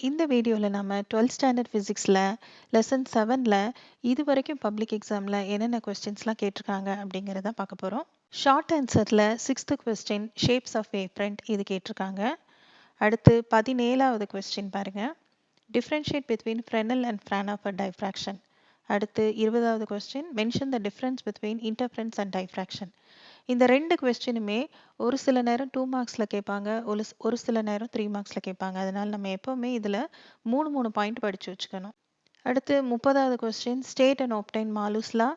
இந்த வீடியோவில் நம்ம 12th ஸ்டாண்டர்ட் ஃபிசிக்ஸில் லெசன் 7ல் இது வரைக்கும் பப்ளிக் எக்ஸாமில் என்னென்ன கொஸ்டின்ஸ்லாம் கேட்டிருக்காங்க அப்படிங்கிறத பார்க்க போகிறோம். ஷார்ட் ஆன்சரில் 6th question shapes of wavefront இது கேட்டிருக்காங்க. அடுத்து 17வது கொஸ்டின் பாருங்கள், differentiate between Fresnel and Fraunhofer for diffraction. அடுத்து 20வது question mention the difference between interference and diffraction. இந்த ரெண்டு கொஸ்டினுமே ஒரு சில நேரம் 2 மார்க்ஸில் கேட்பாங்க, ஒரு சில நேரம் 3 மார்க்ஸில் கேட்பாங்க. அதனால் நம்ம எப்போவுமே இதில் 3 பாயிண்ட் படித்து வச்சுக்கணும். அடுத்து 30வது question state and obtain Malus law.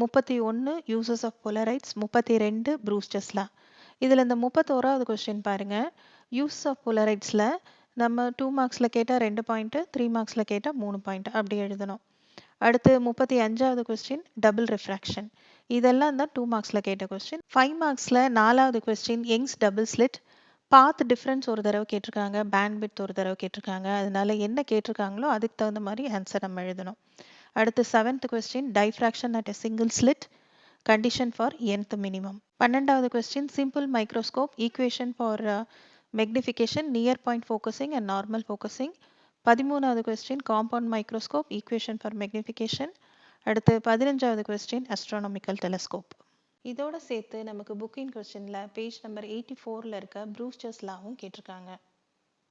31 uses of polaroids. 32 Brewster's law. இதில் இந்த 31வது கொஸ்டின் பாருங்கள், யூஸ் ஆஃப் போலரைட்ஸில் நம்ம 2 மார்க்ஸில் கேட்டால் 2 பாயிண்ட்டு, 3 மார்க்ஸில் கேட்டால் 3 பாயிண்ட் அப்படி எழுதணும். அடுத்து 35வது கொஸ்டின் டபுள் ரிஃப்ராக்ஷன். இதெல்லாம் தான் 2 மார்க்ஸில் கேட்ட கொஸ்டின். 5 மார்க்ஸில் 4வது question Young's double slit. Path difference ஒரு தடவை கேட்டிருக்காங்க, பேண்ட் விட்த் ஒரு தடவை கேட்டிருக்காங்க. அதனால என்ன கேட்டிருக்காங்களோ அதுக்கு தகுந்த மாதிரி ஆன்சர் நம்ம எழுதணும். அடுத்து 7th question diffraction at a single slit, condition for nth minimum. 12வது question simple microscope, equation for magnification, near point focusing and normal focusing. 13வது question compound microscope, equation for magnification. அடுத்து 15வது கொஸ்டின் அஸ்ட்ரானமிக்கல் டெலஸ்கோப். இதோட சேர்த்து நமக்கு booking கொஸ்டினில் page number 84ல் இருக்க Brewster's லாவும் கேட்டிருக்காங்க.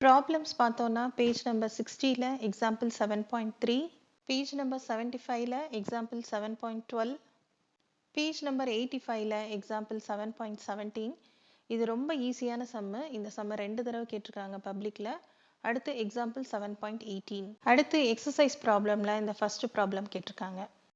ப்ராப்ளம்ஸ் பார்த்தோன்னா பேஜ் நம்பர் 60ல் எக்ஸாம்பிள் 7.3, பேஜ் நம்பர் 75ல் எக்ஸாம்பிள் 7.12, பேஜ் நம்பர் 85ல் எக்ஸாம்பிள் 7.17. இது ரொம்ப ஈஸியான சம்மு. இந்த சம்மை 2 தடவை கேட்டிருக்காங்க பப்ளிக்கில். அடுத்து எக்ஸாம்பிள் 7.18. அடுத்து எக்ஸசைஸ் ப்ராப்ளமில் இந்த ஃபர்ஸ்ட் ப்ராப்ளம் கேட்டிருக்காங்க.